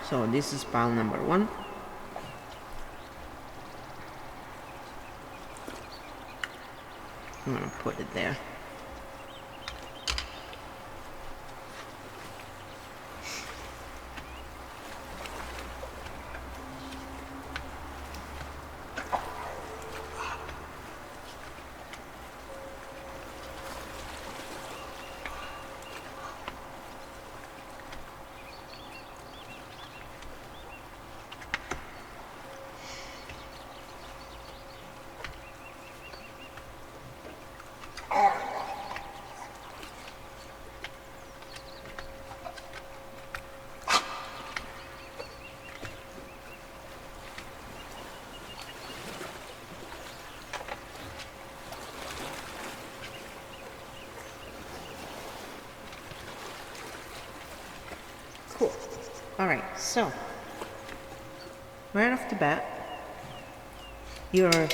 So this is pile number 1. I'm gonna put it there. Cool. Alright, so right off the bat, you're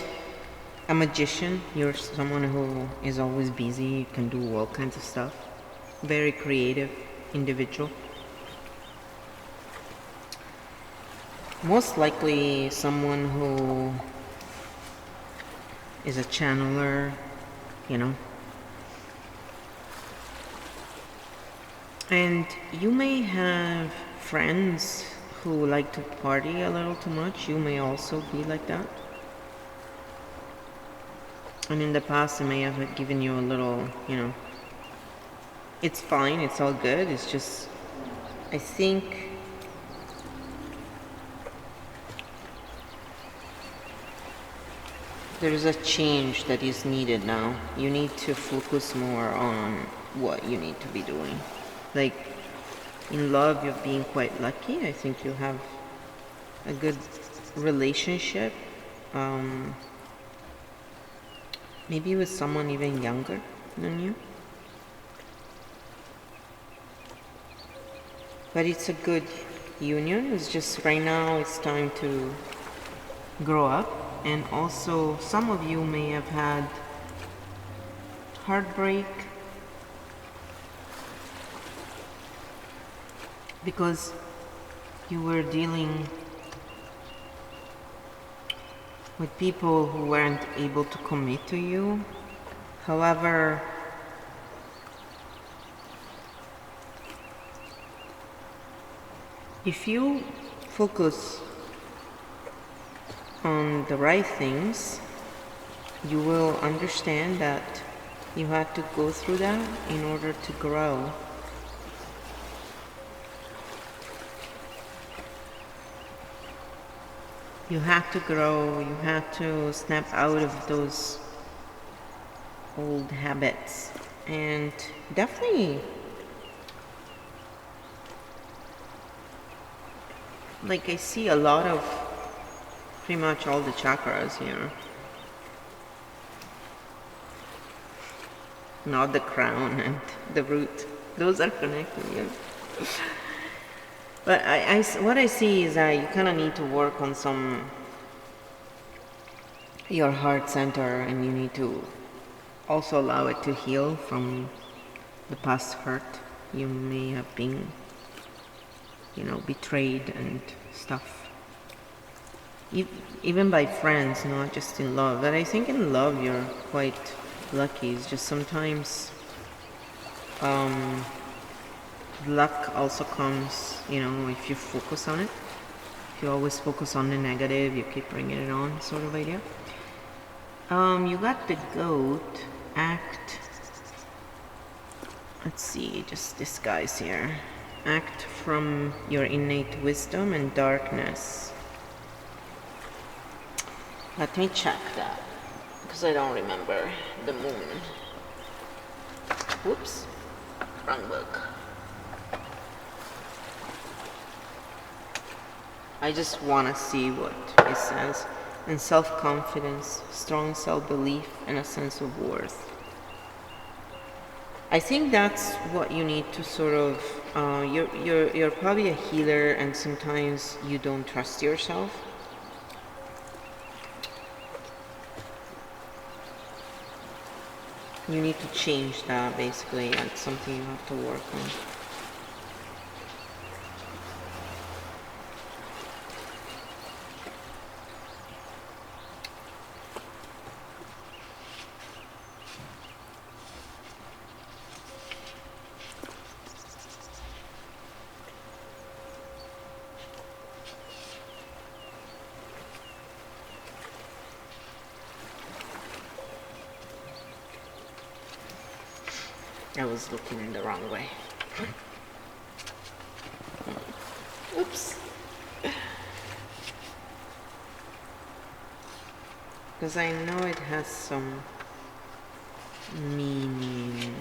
a magician. You're someone who is always busy. You can do all kinds of stuff. Very creative individual. Most likely someone who is a channeler, you know. And you may have friends who like to party a little too much. You may also be like that. And in the past, it may have given you a little, you know, it's fine, it's all good. It's just, I think there's a change that is needed now. You need to focus more on what you need to be doing. Like, in love, you're being quite lucky. I think you have a good relationship. Maybe with someone even younger than you. But it's a good union. It's just right now it's time to grow up. And also some of you may have had heartbreak because you were dealing with people who weren't able to commit to you. However, if you focus on the right things, you will understand that you had to go through that in order to grow. You have to grow, you have to snap out of those old habits. And definitely, like I see a lot of pretty much all the chakras here. Not the crown and the root. Those are connected, yeah. But what I see is that you kind of need to work on your heart center, and you need to also allow it to heal from the past hurt. You may have been, you know, betrayed and stuff. Even by friends, not just in love. But I think in love you're quite lucky. It's just sometimes luck also comes, you know, if you focus on it. If you always focus on the negative, you keep bringing it on, sort of idea. You got the goat act. Let's see, just this guy's here. Act from your innate wisdom and darkness. Let me check that, because I don't remember the moon. Whoops, wrong book. I just want to see what it says. And self-confidence, strong self-belief, and a sense of worth. I think that's what you need to sort of, you're probably a healer, and sometimes you don't trust yourself. You need to change that, basically. That's something you have to work on. I was looking in the wrong way. Oops. Because I know it has some meaning.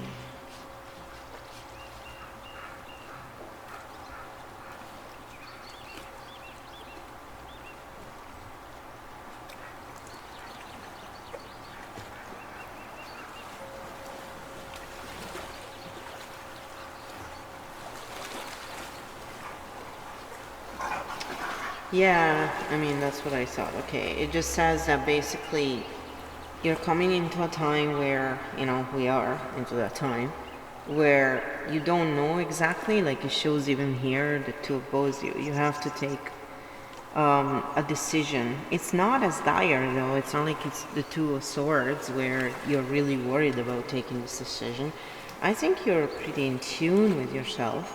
Yeah, I mean, that's what I thought. Okay, it just says that basically you're coming into a time where, we are into that time where you don't know exactly, like it shows even here, the two of bows, you have to take a decision. It's not as dire though, it's not like it's the two of swords where you're really worried about taking this decision. I think you're pretty in tune with yourself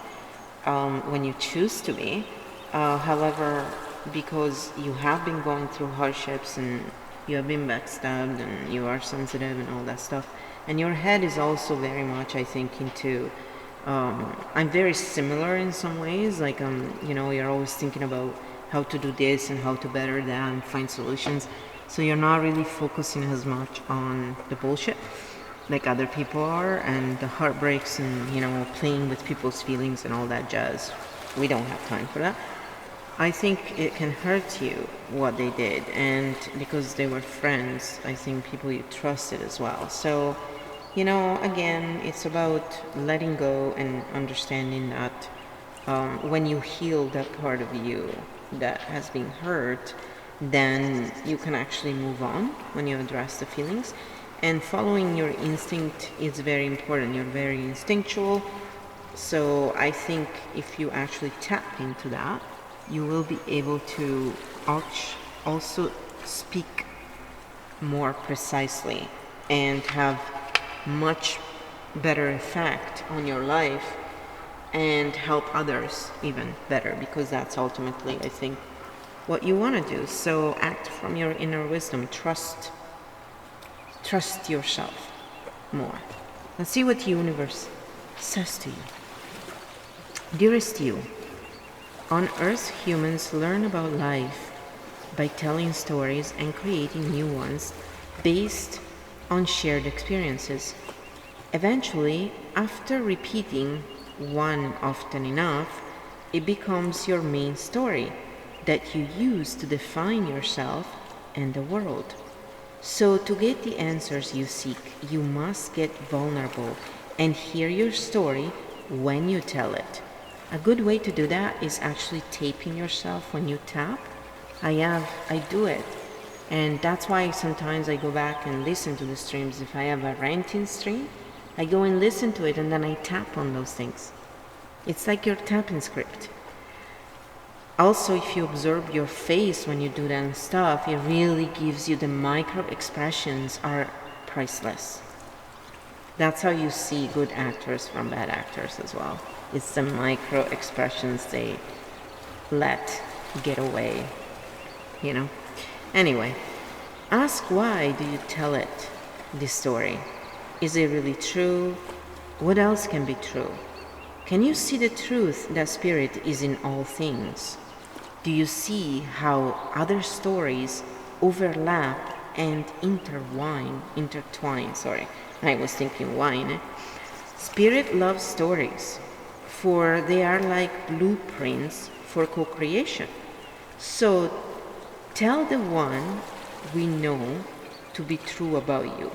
when you choose to be. However, because you have been going through hardships and you have been backstabbed and you are sensitive and all that stuff, and your head is also very much, I think, into I'm very similar in some ways, like you're always thinking about how to do this and how to better that and find solutions, so you're not really focusing as much on the bullshit like other people are, and the heartbreaks and playing with people's feelings and all that jazz. We don't have time for that. I think it can hurt you what they did, and because they were friends, I think people you trusted as well. So, again, it's about letting go and understanding that when you heal that part of you that has been hurt, then you can actually move on when you address the feelings. And following your instinct is very important. You're very instinctual. So I think if you actually tap into that, you will be able to also speak more precisely and have much better effect on your life and help others even better, because that's ultimately, I think, what you want to do. So act from your inner wisdom. Trust yourself more. Let's see what the universe says to you. Dearest you, on Earth, humans learn about life by telling stories and creating new ones based on shared experiences. Eventually, after repeating one often enough, it becomes your main story that you use to define yourself and the world. So to get the answers you seek, you must get vulnerable and hear your story when you tell it. A good way to do that is actually taping yourself when you tap. I do it. And that's why sometimes I go back and listen to the streams. If I have a ranting stream, I go and listen to it and then I tap on those things. It's like your tapping script. Also, if you observe your face when you do that stuff, it really gives you the micro expressions are priceless. That's how you see good actors from bad actors as well. It's the micro expressions they let get away, Anyway, ask why do you tell it, this story? Is it really true? What else can be true? Can you see the truth that spirit is in all things? Do you see how other stories overlap and intertwine? I was thinking wine. Spirit loves stories, for they are like blueprints for co-creation. So tell the one we know to be true about you.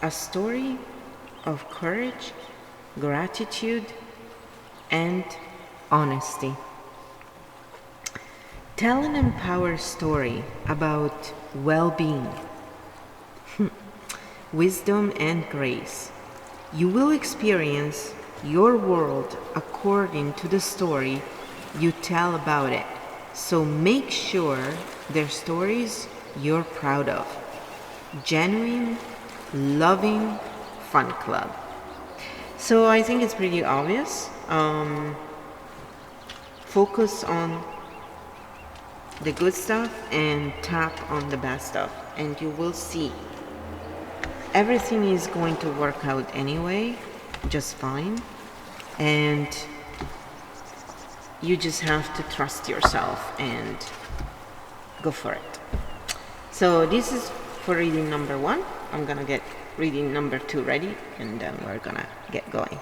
A story of courage, gratitude, and honesty. Tell an empowered story about well-being, wisdom, and grace. You will experience your world according to the story you tell about it. So make sure they're stories you're proud of. Genuine, loving fun club. So I think it's pretty obvious. Focus on the good stuff and tap on the bad stuff, and you will see everything is going to work out anyway. just fine, and you just have to trust yourself and go for it. So this is for reading number 1. I'm gonna get reading number 2 ready, and then we're gonna get going.